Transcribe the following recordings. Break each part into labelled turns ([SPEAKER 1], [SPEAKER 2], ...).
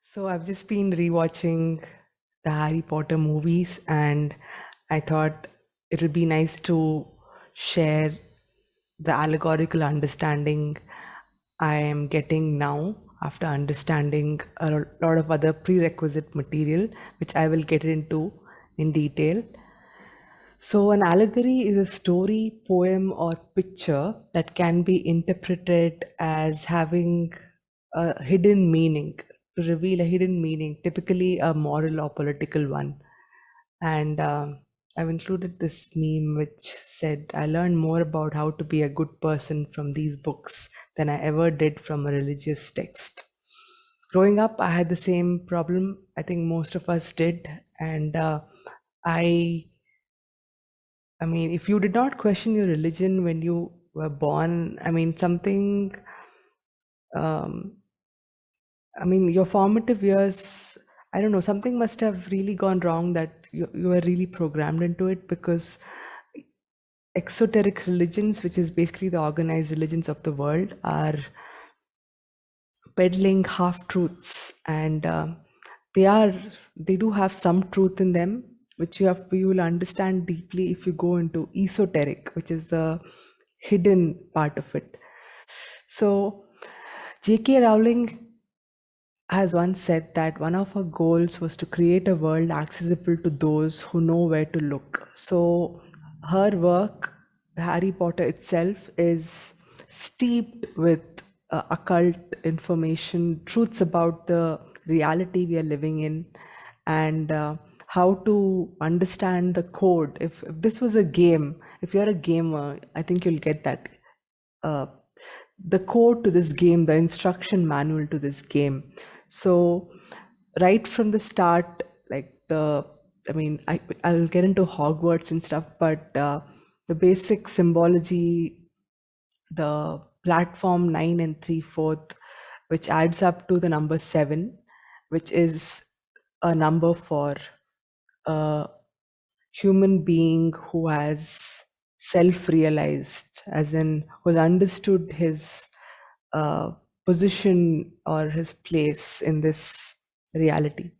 [SPEAKER 1] So I've just been rewatching the Harry Potter movies, and I thought it'll be nice to share the allegorical understanding I am getting now after understanding a lot of other prerequisite material, which I will get into in detail. So, an allegory is a story, poem, or picture that can be interpreted as having a hidden meaning, to reveal a hidden meaning, typically a moral or political one. And I've included this meme which said, I learned more about how to be a good person from these books than I ever did from a religious text. Growing up, I had the same problem. I think most of us did. And I I mean, if you did not question your religion when you were born, I mean, um, your formative years, I don't know, something must have really gone wrong that you were really programmed into it because exoteric religions, which is basically the organized religions of the world, are peddling half truths, and they do have some truth in them, which you will understand deeply if you go into esoteric, which is the hidden part of it. So J.K. Rowling has once said that one of her goals was to create a world accessible to those who know where to look. So her work, Harry Potter itself, is steeped with occult information, truths about the reality we are living in, and how to understand the code. If this was a game, if you're a gamer, I think you'll get that. Uh, the code to this game, the instruction manual to this game. So, right from the start, I'll get into Hogwarts and stuff, but the basic symbology, the platform 9 and 3/4, which adds up to the number 7, which is a number for a human being who has self-realized, as in who has understood his uh, position or his place in this reality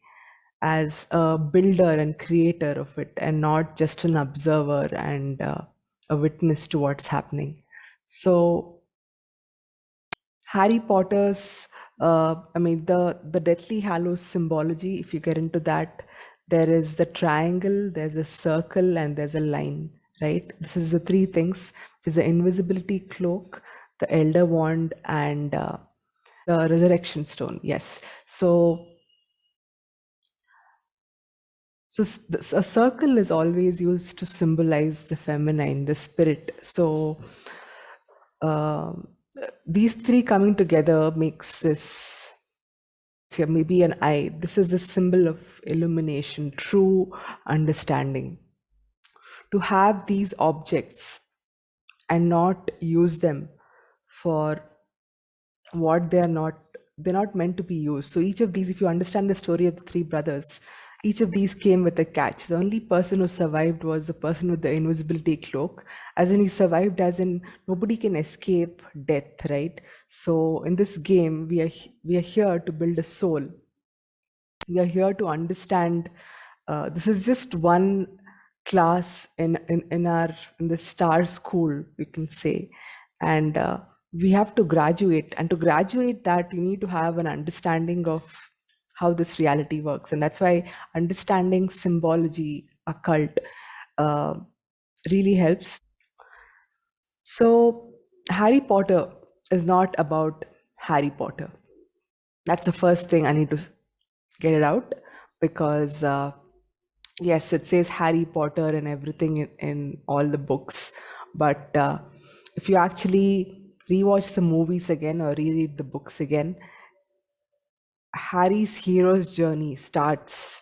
[SPEAKER 1] as a builder and creator of it, and not just an observer and a witness to what's happening. So Harry Potter's, the Deathly Hallows symbology, if you get into that, there is the triangle, there's a circle, and there's a line, right? This is the three things, which is the invisibility cloak, the Elder Wand, and the Resurrection Stone. Yes. So a circle is always used to symbolize the feminine, the spirit. So um, these three coming together makes this here maybe an eye. This is the symbol of illumination, true understanding. To have these objects and not use them for what they're not meant to be used. So each of these, if you understand the story of the three brothers, each of these came with a catch. The only person who survived was the person with the invisibility cloak, as in he survived, as in nobody can escape death, right? So in this game, we are here to build a soul. We are here to understand. This is just one class in the star school, we can say, and we have to graduate. And to graduate that, you need to have an understanding of how this reality works, and that's why understanding symbology, occult, uh, really helps. So Harry Potter is not about Harry Potter. That's the first thing I need to get it out, because yes, it says Harry Potter and everything in all the books, but if you actually rewatch the movies again or reread the books again, Harry's hero's journey starts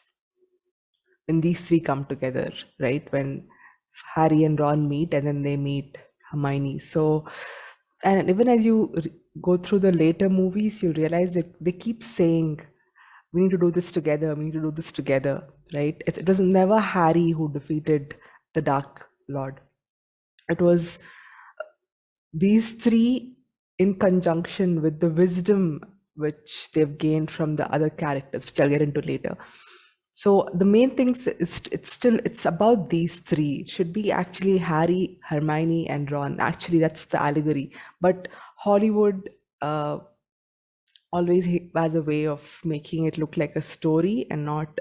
[SPEAKER 1] when these three come together, right? When Harry and Ron meet, and then they meet Hermione. So, and even as you go through the later movies, you realize that they keep saying, we need to do this together, we need to do this together, right? It was never Harry who defeated the Dark Lord. It was these three in conjunction with the wisdom which they've gained from the other characters, which I'll get into later. So the main thing is it's about these three. It should be actually Harry, Hermione, and Ron. Actually, that's the allegory. But Hollywood always has a way of making it look like a story and not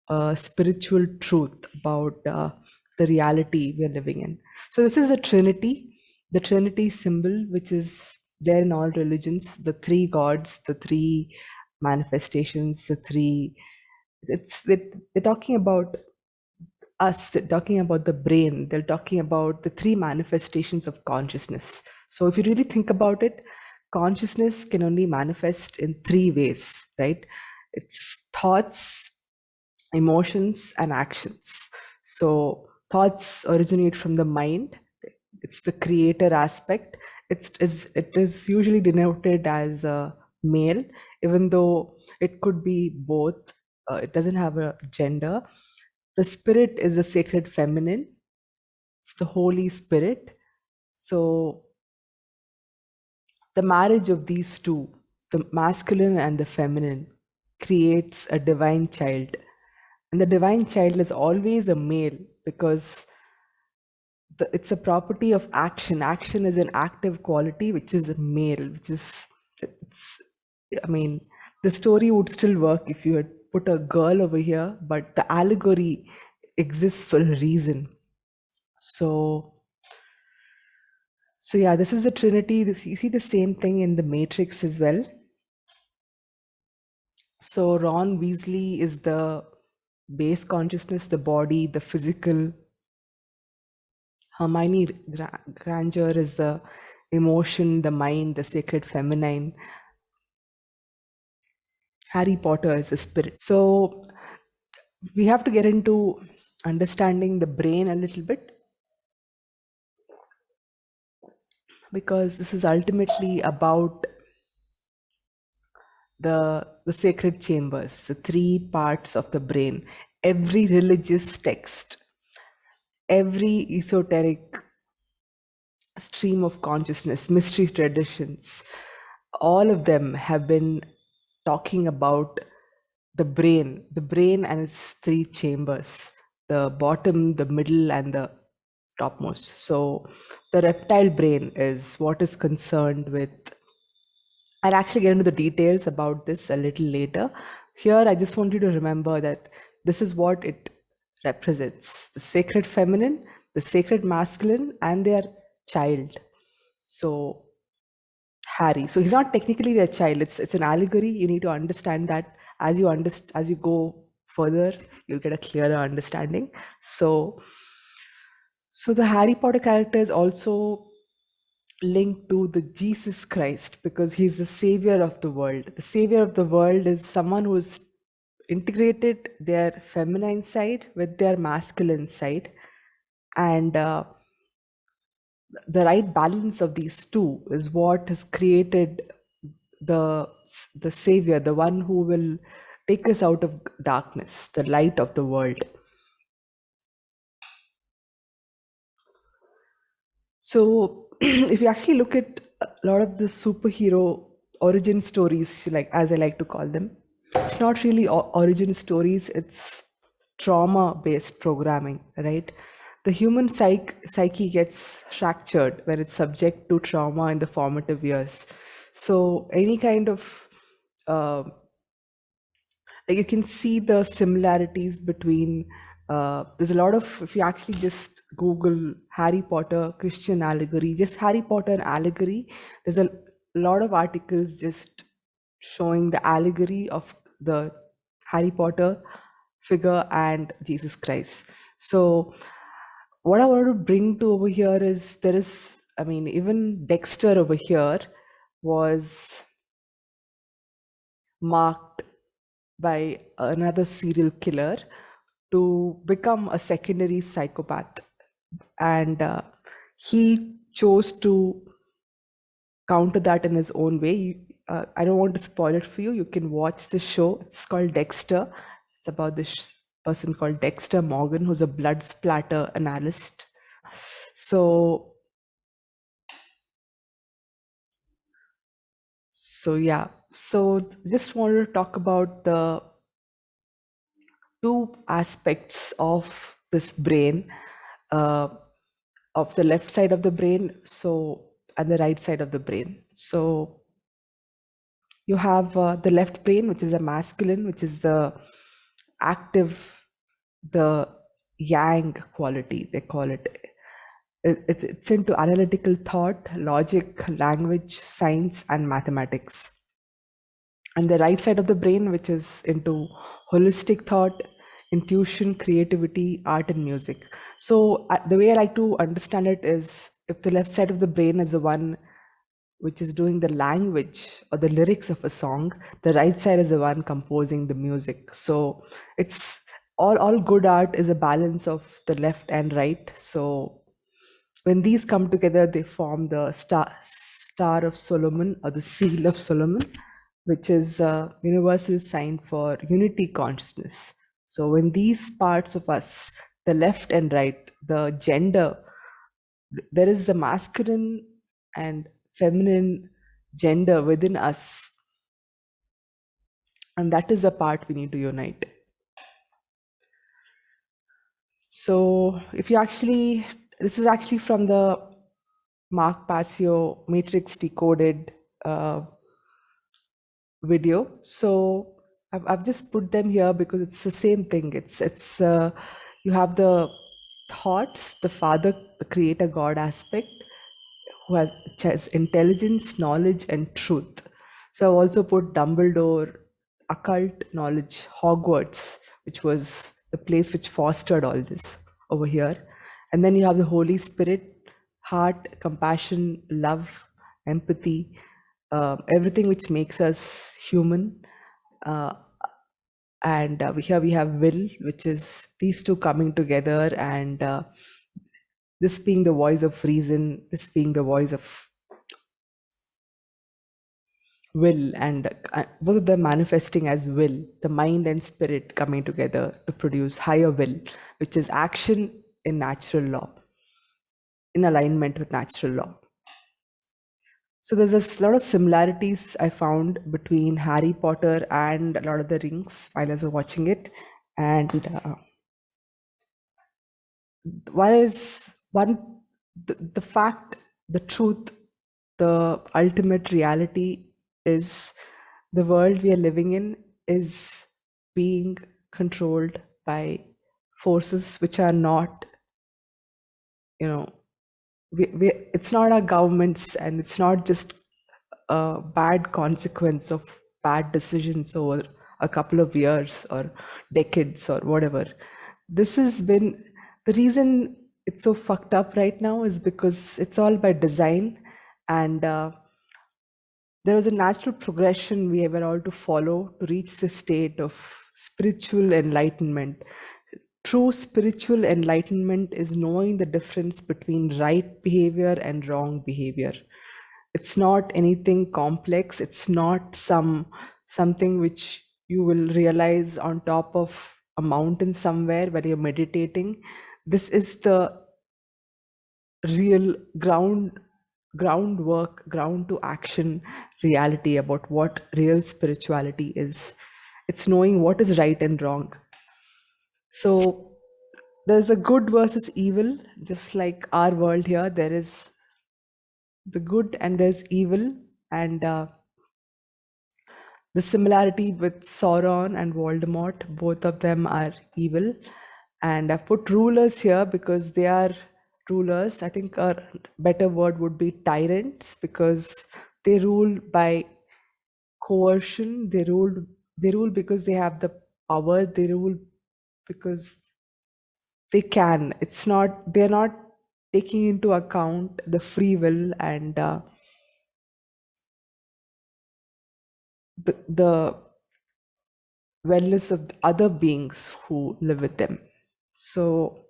[SPEAKER 1] a spiritual truth about the reality we're living in. So this is a Trinity, the Trinity symbol, which is there in all religions, the three gods, the three manifestations, the three. They're talking about us, they're talking about the brain, they're talking about the three manifestations of consciousness. So if you really think about it, consciousness can only manifest in three ways, right? It's thoughts, emotions, and actions. So thoughts originate from the mind. It's the creator aspect. It is usually denoted as a male, even though it could be both. It doesn't have a gender. The spirit is the sacred feminine. It's the Holy Spirit. So the marriage of these two, the masculine and the feminine, creates a divine child. And the divine child is always a male because it's a property of action. Action is an active quality, which is a male, which is, it's, I mean, the story would still work if you had put a girl over here, but the allegory exists for a reason. So yeah, this is the Trinity. You see the same thing in the Matrix as well. So Ron Weasley is the base consciousness, the body, the physical. Hermione Granger is the emotion, the mind, the sacred feminine. Harry Potter is the spirit. So we have to get into understanding the brain a little bit, because this is ultimately about the sacred chambers, the three parts of the brain. Every religious text, every esoteric stream of consciousness, mystery traditions, all of them have been talking about the brain and its three chambers, the bottom, the middle, and the topmost. So the reptile brain is what is concerned with. I'll actually get into the details about this a little later. Here, I just want you to remember that this is what it represents: the sacred feminine, the sacred masculine, and their child. So Harry. So he's not technically their child. It's an allegory. You need to understand that as you go further, you'll get a clearer understanding. So the Harry Potter character is also linked to the Jesus Christ because he's the savior of the world. The savior of the world is someone who's integrated their feminine side with their masculine side, and the right balance of these two is what has created the savior, the one who will take us out of darkness, the light of the world. So if you actually look at a lot of the superhero origin stories, like as I like to call them, it's not really origin stories, it's trauma based programming, right? The human psyche gets fractured when it's subject to trauma in the formative years. So any kind of like you can see the similarities between there's a lot of, if you actually just Google Harry Potter Christian allegory, just Harry Potter allegory, there's a lot of articles just showing the allegory of the Harry Potter figure and Jesus Christ. So what I want to bring to over here is there is, I mean, even Dexter over here was marked by another serial killer to become a secondary psychopath. And he chose to counter that in his own way. I don't want to spoil it for you. You can watch the show. It's called Dexter. It's about this person called Dexter Morgan, who's a blood splatter analyst. So yeah, So just wanted to talk about the two aspects of this brain, uh, of the left side of the brain, so and the right side of the brain. So you have the left brain, which is a masculine, which is the active, the yang quality, they call it. It's into analytical thought, logic, language, science, and mathematics. And the right side of the brain, which is into holistic thought, intuition, creativity, art, and music. So the way I like to understand it is, if the left side of the brain is the one which is doing the language or the lyrics of a song, the right side is the one composing the music. So it's all good art is a balance of the left and right. So when these come together, they form the Star of Solomon, or the Seal of Solomon, which is a universal sign for unity consciousness. So when these parts of us, the left and right, the gender, there is the masculine and feminine gender within us, and that is the part we need to unite. So if you actually, this is actually from the Mark Passio Matrix Decoded video. So I've just put them here because it's the same thing. It's you have the thoughts, the Father, the Creator God aspect, which has intelligence, knowledge, and truth. So I've also put Dumbledore, occult knowledge, Hogwarts, which was the place which fostered all this over here. And then you have the Holy Spirit, heart, compassion, love, empathy, everything which makes us human. Uh, and here we have will, which is these two coming together, and this being the voice of reason, this being the voice of will, and both of them manifesting as will, the mind and spirit coming together to produce higher will, which is action in natural law, in alignment with natural law. So there's a lot of similarities I found between Harry Potter and Lord of the Rings while I was watching it. And the fact, the truth, the ultimate reality is the world we are living in is being controlled by forces which are not, you know, it's not our governments, and it's not just a bad consequence of bad decisions over a couple of years or decades or whatever. This has been the reason it's so fucked up right now, is because it's all by design, and there was a natural progression we were all to follow to reach the state of spiritual enlightenment. True spiritual enlightenment is knowing the difference between right behavior and wrong behavior. It's not anything complex. It's not something which you will realize on top of a mountain somewhere where you're meditating. This is the real groundwork, ground to action reality about what real spirituality is. It's knowing what is right and wrong. So there's a good versus evil, just like our world here. There is the good and there's evil, and the similarity with Sauron and Voldemort, both of them are evil. And I've put rulers here because they are rulers. I think a better word would be tyrants, because they rule by coercion. They rule because they have the power. They rule because they can. They're not taking into account the free will and the wellness of the other beings who live with them. So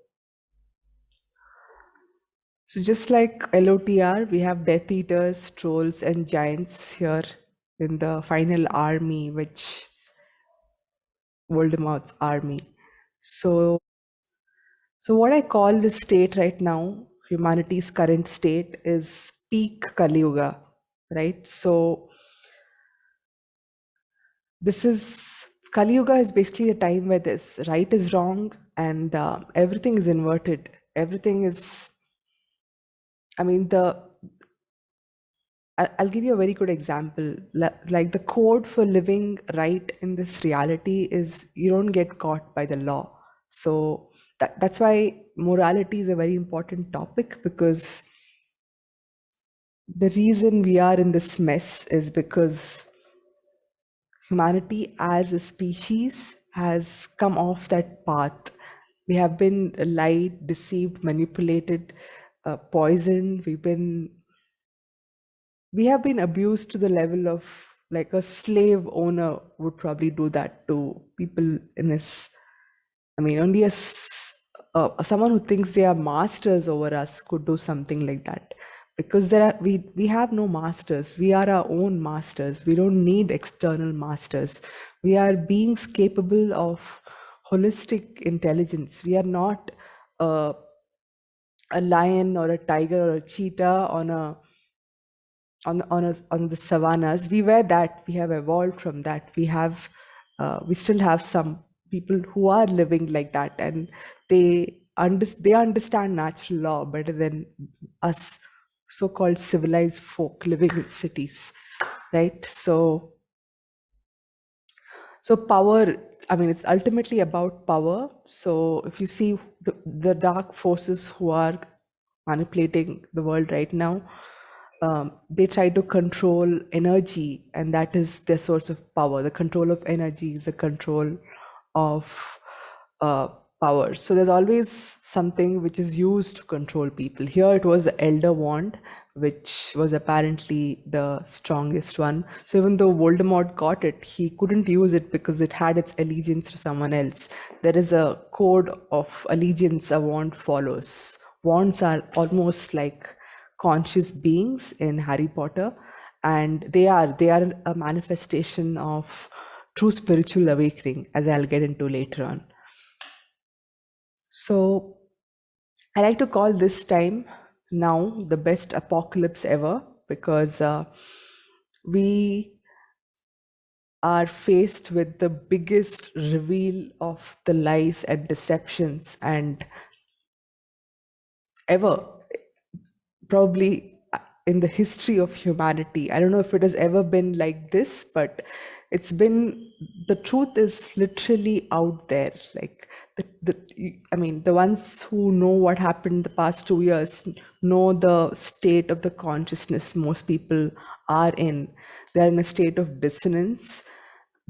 [SPEAKER 1] just like LOTR, we have Death Eaters, Trolls, and Giants here in the final army, which Voldemort's army. So what I call this state right now, humanity's current state, is peak Kali Yuga, right? So this is Kali Yuga is basically a time where this right is wrong and everything is inverted. Everything is, I mean, I'll give you a very good example. Like the code for living right in this reality is you don't get caught by the law. So that's why morality is a very important topic, because the reason we are in this mess is because humanity as a species has come off that path. We have been lied, deceived, manipulated, poisoned. We have been abused to the level of, like, a slave owner would probably do that to people in his, I mean, only someone who thinks they are masters over us could do something like that, because we have no masters. We are our own masters. We don't need external masters. We are beings capable of holistic intelligence. We are not a lion or a tiger or a cheetah on the savannas. We were that. We have evolved from that. We still have some people who are living like that, and they understand natural law better than us so-called civilized folk living in cities, right? So power, I mean, it's ultimately about power. So if you see the dark forces who are manipulating the world right now, they try to control energy, and that is their source of power. The control of energy is the control of uh, power. So there's always something which is used to control people. Here it was the Elder Wand, which was apparently the strongest one. So even though Voldemort got it, he couldn't use it because it had its allegiance to someone else. There is a code of allegiance a wand follows. Wands are almost like conscious beings in Harry Potter, and they are a manifestation of true spiritual awakening, as I'll get into later on. So I like to call this time now the best apocalypse ever, because we are faced with the biggest reveal of the lies and deceptions and ever, probably in the history of humanity. I don't know if it has ever been like this, but the truth is literally out there. Like I mean, the ones who know what happened the past 2 years know the state of the consciousness most people are in. They're in a state of dissonance,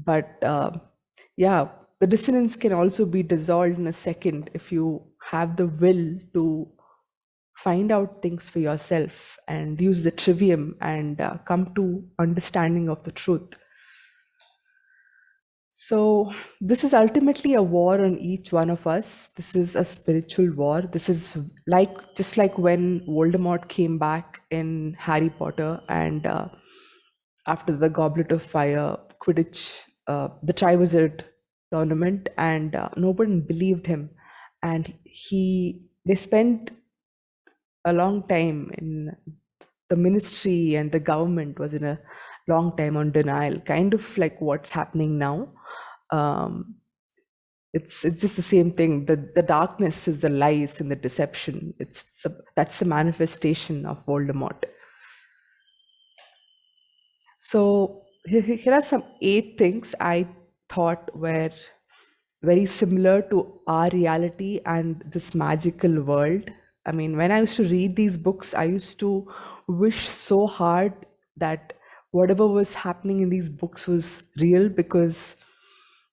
[SPEAKER 1] but yeah, the dissonance can also be dissolved in a second if you have the will to find out things for yourself and use the trivium and come to understanding of the truth. So this is ultimately a war on each one of us. This is a spiritual war. This is like, just like when Voldemort came back in Harry Potter, and after the Goblet of Fire Quidditch, the Triwizard tournament, and nobody believed him, and they spent a long time in the ministry, and the government was in a long time on denial, kind of like what's happening now. um, it's just the same thing. The darkness is the lies and the deception. That's the manifestation of Voldemort. So here are some 8 things I thought were very similar to our reality and this magical world. I mean, when I used to read these books, I used to wish so hard that whatever was happening in these books was real, because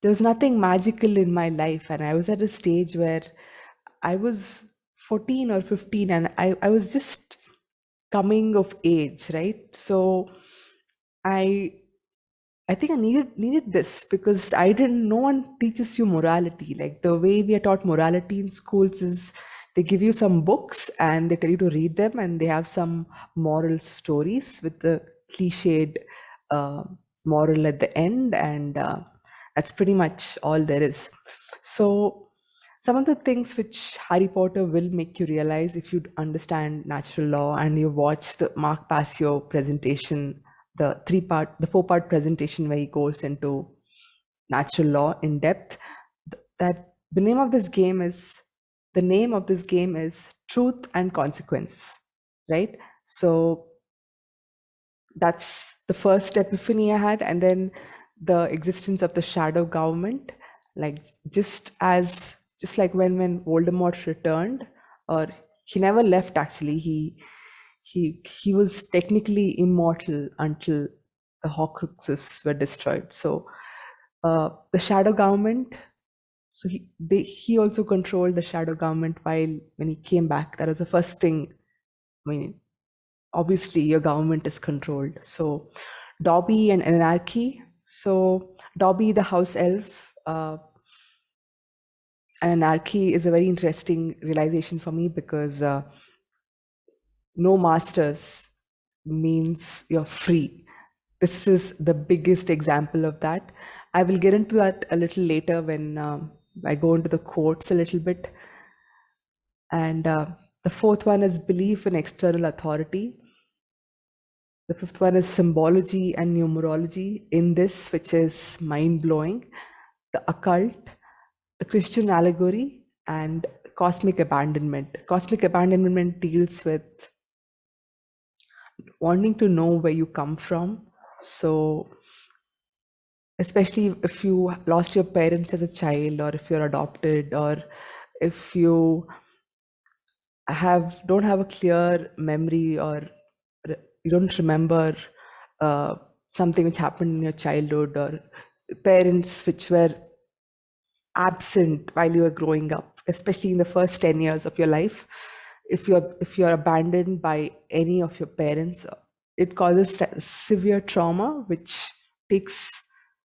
[SPEAKER 1] there was nothing magical in my life. And I was at a stage where I was 14 or 15, and I was just coming of age, right? So I I think I needed this, because I didn't. No one teaches you morality. Like the way we are taught morality in schools is they give you some books and they tell you to read them, and they have some moral stories with the cliched uh, moral at the end, and that's pretty much all there is. So some of the things which Harry Potter will make you realize if you understand natural law and you watch the Mark Passio presentation, the 4-part presentation where he goes into natural law in depth. That the name of this game is Truth and Consequences, right? So that's the first epiphany I had, and then the existence of the shadow government, like just like when Voldemort returned, or he never left actually. He was technically immortal until the Horcruxes were destroyed. So the shadow government. So he also controlled the shadow government while when he came back. That was the first thing. I mean, obviously your government is controlled. So Dobby and anarchy. So Dobby, the house elf, and anarchy is a very interesting realization for me because no masters means you're free. This is the biggest example of that. I will get into that a little later when I go into the quotes a little bit. And the fourth one is belief in external authority. The fifth one is symbology and numerology in this, which is mind-blowing. The occult, the Christian allegory, and cosmic abandonment. Cosmic abandonment deals with wanting to know where you come from. So especially if you lost your parents as a child, or if you're adopted, or if you don't have a clear memory, or you don't remember something which happened in your childhood, or parents which were absent while you were growing up, especially in the first 10 years of your life. If you're abandoned by any of your parents, it causes severe trauma, which takes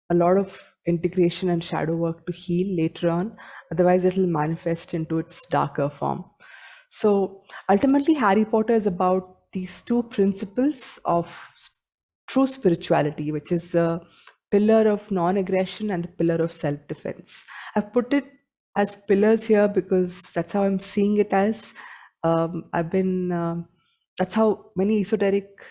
[SPEAKER 1] a lot of integration and shadow work to heal later on. Otherwise it will manifest into its darker form. So ultimately Harry Potter is about these two principles of true spirituality, which is the pillar of non-aggression and the pillar of self-defense. I've put it as pillars here because that's how I'm seeing it as. That's how many esoteric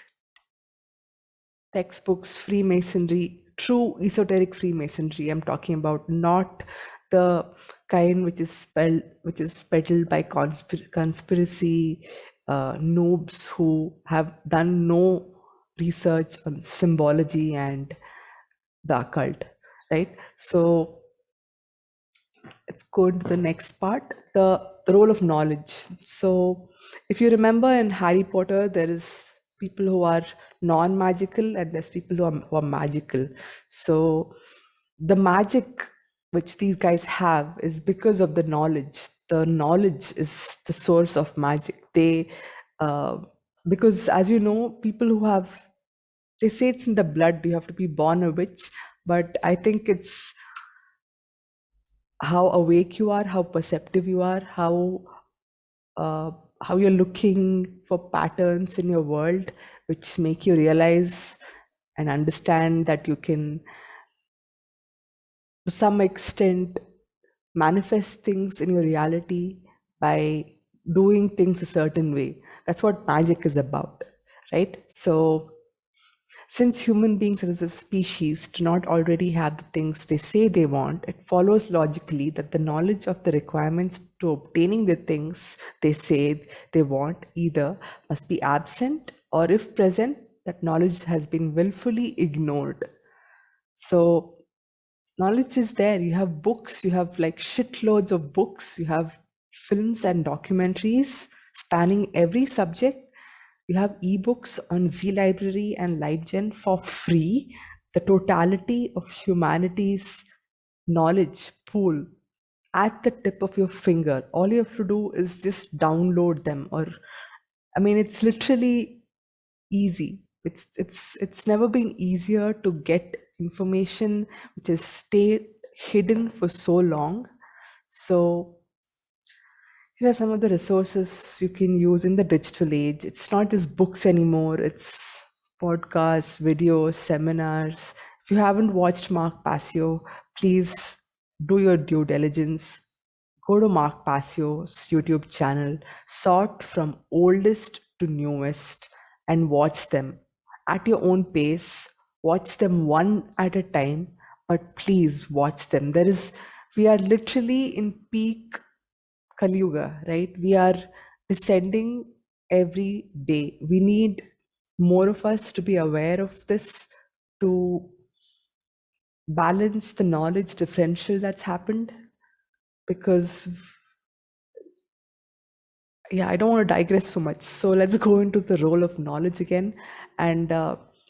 [SPEAKER 1] textbooks, Freemasonry, true esoteric Freemasonry I'm talking about, not the kind which is peddled by conspiracy noobs who have done no research on symbology and the occult, right? So let's go into the next part, the role of knowledge. So if you remember in Harry Potter, there is people who are non-magical and there's people who are magical. So the magic which these guys have is because of the knowledge. The knowledge is the source of magic. Because as you know, people who have, they say it's in the blood, you have to be born a witch, but I think it's how awake you are, how perceptive you are, how you're looking for patterns in your world, which make you realize and understand that you can, to some extent, manifest things in your reality by doing things a certain way. That's what magic is about, right? So since human beings as a species do not already have the things they say they want, it follows logically that the knowledge of the requirements to obtaining the things they say they want either must be absent, or if present, that knowledge has been willfully ignored. So knowledge is there. You have books, you have like shitloads of books, you have films and documentaries spanning every subject. You have ebooks on Z Library and LiveGen for free. The totality of humanity's knowledge pool at the tip of your finger. All you have to do is just download them. Or, I mean, it's literally easy. It's never been easier to get information which has stayed hidden for so long. So here are some of the resources you can use in the digital age. It's not just books anymore, it's podcasts, videos, seminars. If you haven't watched Mark Passio, please do your due diligence. Go to Mark Passio's YouTube channel, sort from oldest to newest, and watch them. at your own pace, watch them one at a time, but please watch them. We are literally in peak Kali Yuga, right? We are descending every day. We need more of us to be aware of this, to balance the knowledge differential that's happened. Because, yeah, I don't want to digress so much. So let's go into the role of knowledge again, and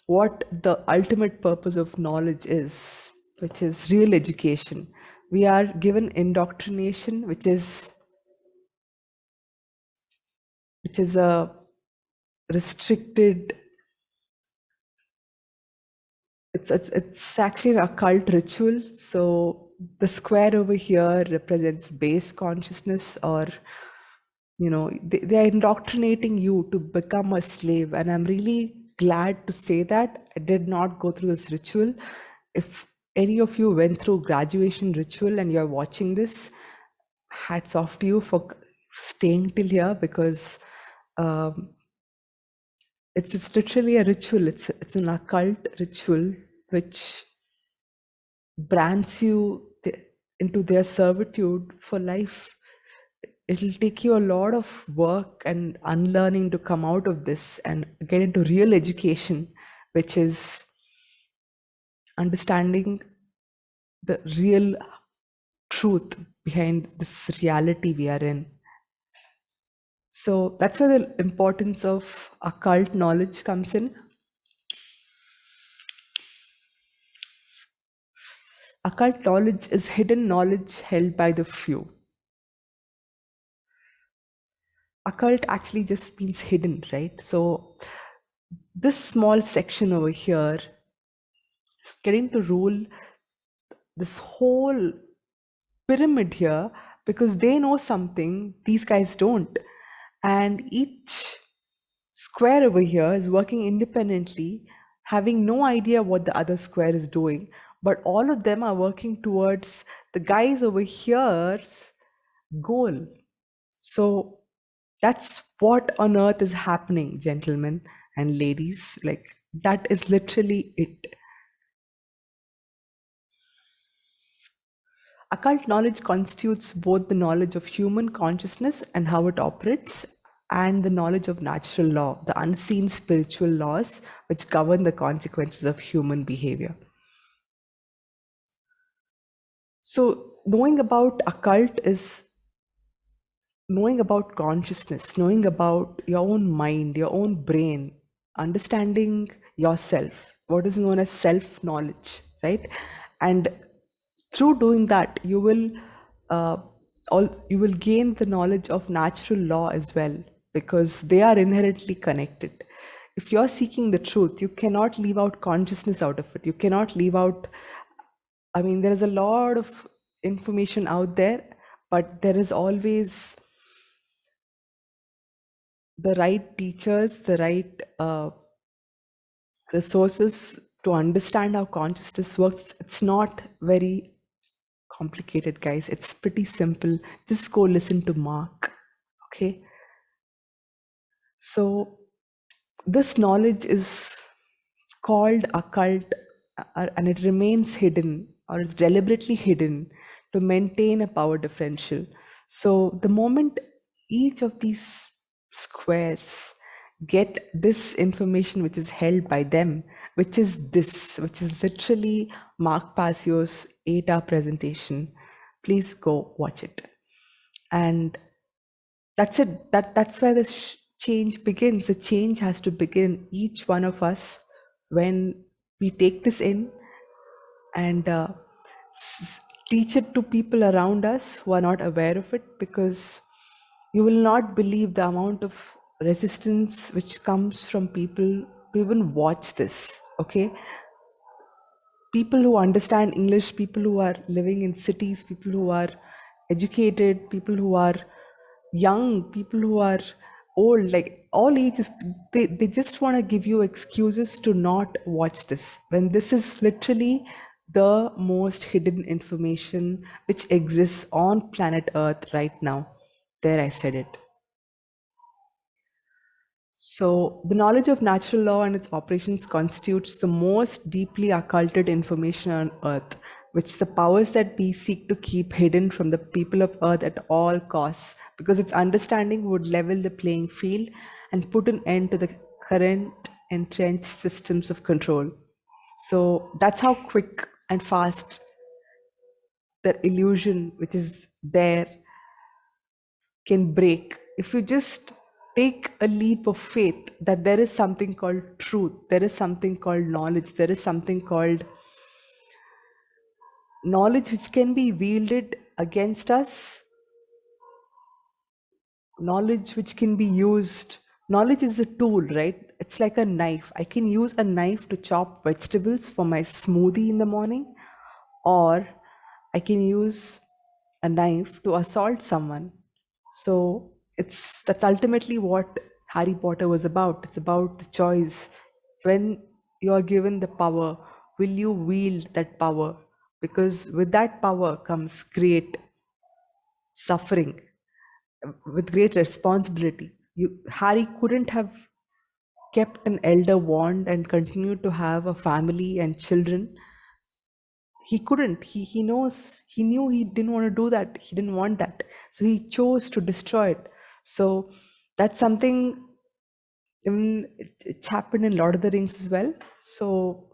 [SPEAKER 1] what the ultimate purpose of knowledge is, which is real education. We are given indoctrination, which is a restricted, it's actually an occult ritual. So the square over here represents base consciousness, or they are indoctrinating you to become a slave. And I'm really glad to say that I did not go through this ritual. If any of you went through graduation ritual and you're watching this, hats off to you for staying till here, because um, it's literally a ritual. It's an occult ritual which brands you into their servitude for life. It'll take you a lot of work and unlearning to come out of this and get into real education, which is understanding the real truth behind this reality we are in. So that's where the importance of occult knowledge comes in. Occult knowledge is hidden knowledge held by the few. Occult actually just means hidden, right? So this small section over here is getting to rule this whole pyramid here, because they know something these guys don't. And each square over here is working independently, having no idea what the other square is doing. But all of them are working towards the guys over here's goal. So that's what on earth is happening, gentlemen and ladies. Like, that is literally it. Occult knowledge constitutes both the knowledge of human consciousness and how it operates, and the knowledge of natural law, the unseen spiritual laws which govern the consequences of human behavior. So, knowing about occult is knowing about consciousness, knowing about your own mind, your own brain, understanding yourself, what is known as self knowledge, right? And through doing that, uh, you will gain the knowledge of natural law as well, because they are inherently connected. If you're seeking the truth, you cannot leave out consciousness out of it. You cannot leave out, I mean, there is a lot of information out there, but there is always the right teachers, the right resources to understand how consciousness works. It's not very complicated, guys. It's pretty simple. Just go listen to Mark. Okay. So this knowledge is called occult, and it remains hidden, or it's deliberately hidden to maintain a power differential. So the moment each of these squares get this information which is held by them, which is literally Mark Passio's 8-hour presentation, please go watch it. And that's it. That's where the change begins. The change has to begin each one of us when we take this in and teach it to people around us who are not aware of it, because you will not believe the amount of resistance which comes from people who even watch this. Okay, people who understand English, people who are living in cities, people who are educated, people who are young, people who are old, like all ages, they just want to give you excuses to not watch this, when this is literally the most hidden information which exists on planet Earth right now. There, I said it. So, the knowledge of natural law and its operations constitutes the most deeply occulted information on earth, which the powers that be seek to keep hidden from the people of earth at all costs, because its understanding would level the playing field and put an end to the current entrenched systems of control. So, that's how quick and fast the illusion which is there can break if you just take a leap of faith that there is something called truth, there is something called knowledge, there is something called knowledge which can be wielded against us, knowledge which can be used. Knowledge is a tool, right? It's like a knife. I can use a knife to chop vegetables for my smoothie in the morning, or I can use a knife to assault someone. So that's ultimately what Harry Potter was about. It's about the choice. When you are given the power, will you wield that power? Because with that power comes great suffering, with great responsibility. Harry couldn't have kept an elder wand and continued to have a family and children. He couldn't. He knew he didn't want to do that. He didn't want that. So he chose to destroy it. So that's something it's happened in Lord of the Rings as well. So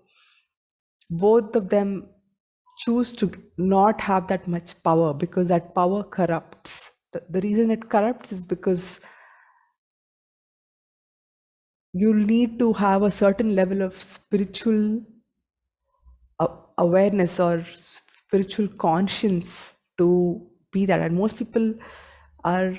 [SPEAKER 1] both of them choose to not have that much power because that power corrupts. The reason it corrupts is because you need to have a certain level of spiritual awareness or spiritual conscience to be that. And most people are,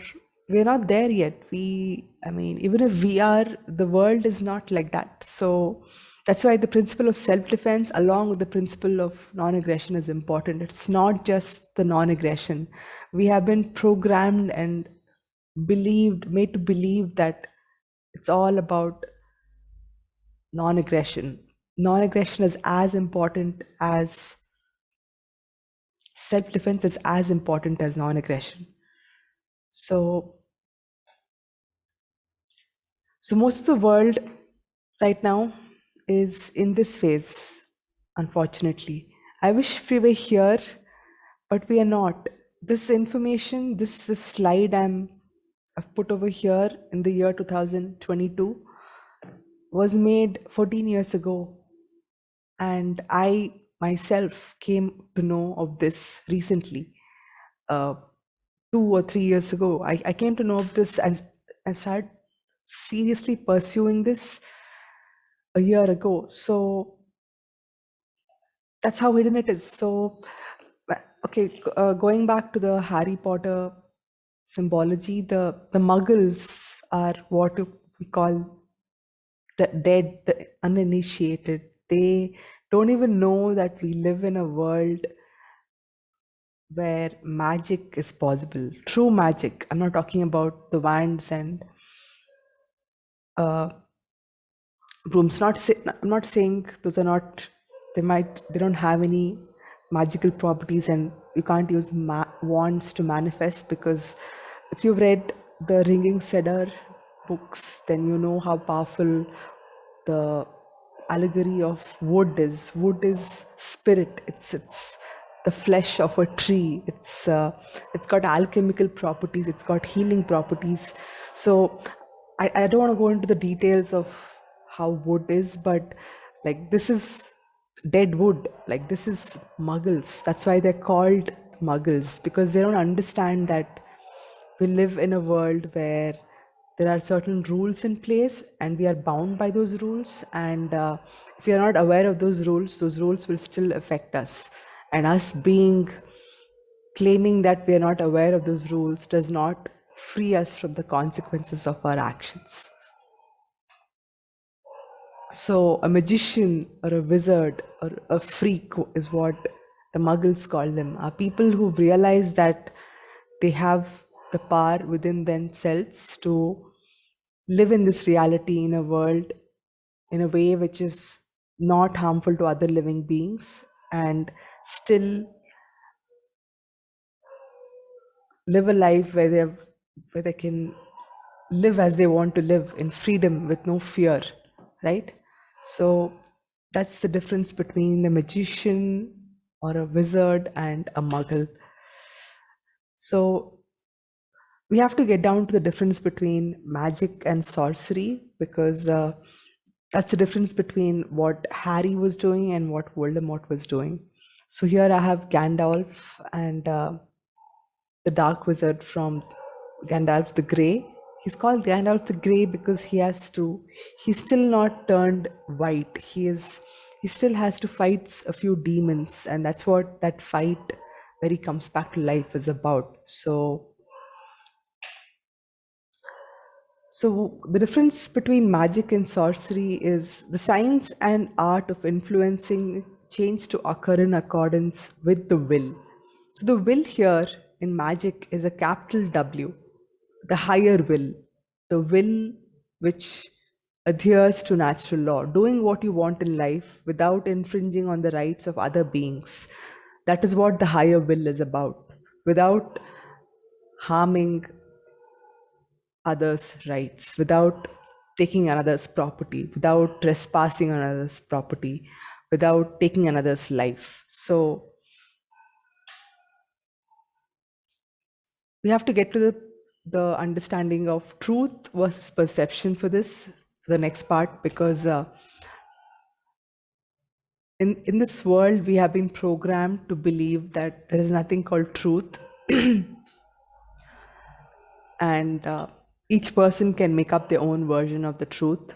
[SPEAKER 1] we're not there yet. I mean, even if we are, the world is not like that. So that's why the principle of self-defense along with the principle of non-aggression is important. It's not just the non-aggression. We have been programmed and made to believe that it's all about non-aggression. Non-aggression is as important as self-defense is as important as non-aggression. So most of the world right now is in this phase, unfortunately. I wish we were here, but we are not. This information, this slide I've put over here in the year 2022 was made 14 years ago. And I myself came to know of this recently. 2 or 3 years ago, I came to know of this and started seriously pursuing this a year ago. So that's how hidden it is. So, okay, going back to the Harry Potter symbology, the Muggles are what we call the dead, the uninitiated. They don't even know that we live in a world where magic is possible, true magic. I'm not talking about the wands and uh, brooms. I'm not saying those are not. They don't have any magical properties, and you can't use wands to manifest. Because if you've read the Ringing Cedar books, then you know how powerful the allegory of wood is. Wood is spirit. It's the flesh of a tree. It's got alchemical properties. It's got healing properties. So I don't want to go into the details of how wood is, but like this is dead wood. Like this is muggles. That's why they're called muggles, because they don't understand that we live in a world where there are certain rules in place and we are bound by those rules. And if we are not aware of those rules will still affect us. And us being claiming that we are not aware of those rules does not free us from the consequences of our actions. So a magician or a wizard or a freak is what the muggles call them, are people who realize that they have the power within themselves to live in this reality in a world in a way which is not harmful to other living beings, and still live a life where they can live as they want to live in freedom with no fear, right? So that's the difference between a magician or a wizard and a muggle. So we have to get down to the difference between magic and sorcery, because that's the difference between what Harry was doing and what Voldemort was doing. So here I have Gandalf and the Dark Wizard from Gandalf the Grey. He's called Gandalf the Grey because he's still not turned white. He still has to fight a few demons, and that's what that fight where he comes back to life is about. So the difference between magic and sorcery is the science and art of influencing change to occur in accordance with the will. So the will here in magic is a capital W, the higher will, the will which adheres to natural law, doing what you want in life without infringing on the rights of other beings. That is what the higher will is about, without harming others' rights, without taking another's property, without trespassing on another's property, without taking another's life. So we have to get to the understanding of truth versus perception for this, for the next part, because in this world we have been programmed to believe that there is nothing called truth, and each person can make up their own version of the truth.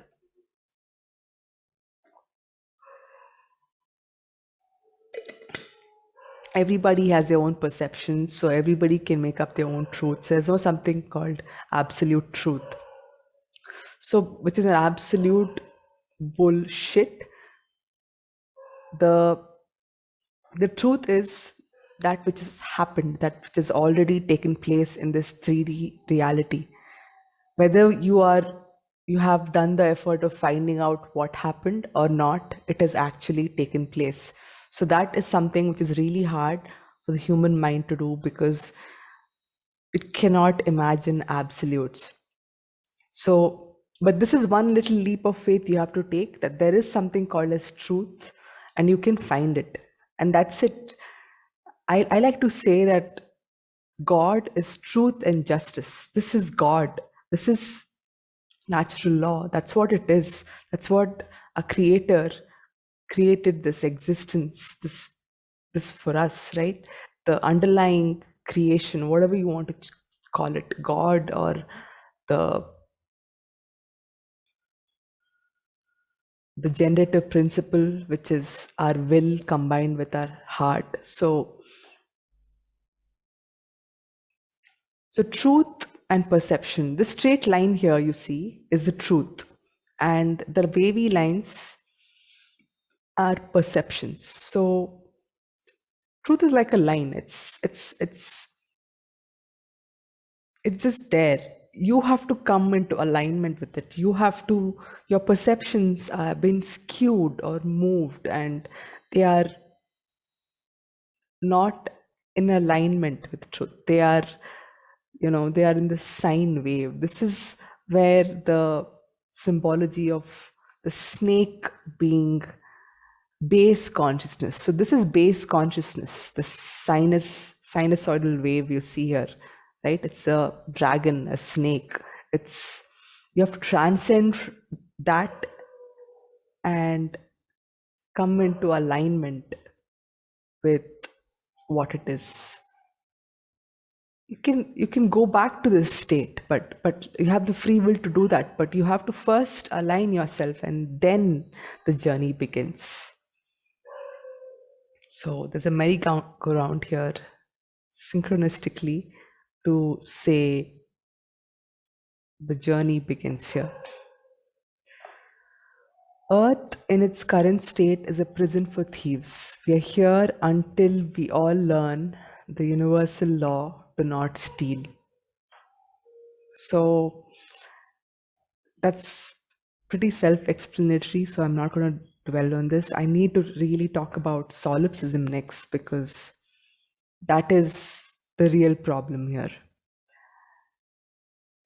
[SPEAKER 1] Everybody has their own perceptions, so everybody can make up their own truths. There's no something called absolute truth. So, which is an absolute bullshit. The truth is that which has happened, that which has already taken place in this 3D reality. Whether you have done the effort of finding out what happened or not, it has actually taken place. So that is something which is really hard for the human mind to do, because it cannot imagine absolutes. So, but this is one little leap of faith you have to take, that there is something called as truth and you can find it. And that's it. I like to say that God is truth and justice. This is God. This is natural law. That's what it is. That's what a creator created, this existence, this for us, right? The underlying creation, whatever you want to call it, God, or the generative principle, which is our will combined with our heart. So truth and perception, the straight line here you see is the truth, and the wavy lines are perceptions. So truth is like a line. It's just there. You have to come into alignment with it. Your perceptions are been skewed or moved, and they are not in alignment with truth. They are, they are in the sine wave. This is where the symbology of the snake being base consciousness. So this is base consciousness, the sinusoidal wave you see here, right? It's a dragon, a snake. You have to transcend that and come into alignment with what it is. You can go back to this state, but you have the free will to do that. But you have to first align yourself, and then the journey begins. So there's a merry-go-round here, synchronistically, to say the journey begins here. Earth in its current state is a prison for thieves. We are here until we all learn the universal law to not steal. So that's pretty self-explanatory, so I'm not going to dwell on this. I need to really talk about solipsism next, because that is the real problem here.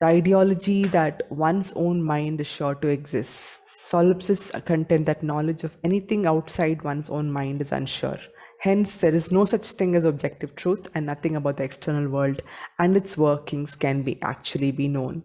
[SPEAKER 1] The ideology that one's own mind is sure to exist. Solipsis contend that knowledge of anything outside one's own mind is unsure. Hence, there is no such thing as objective truth, and nothing about the external world and its workings can be actually be known.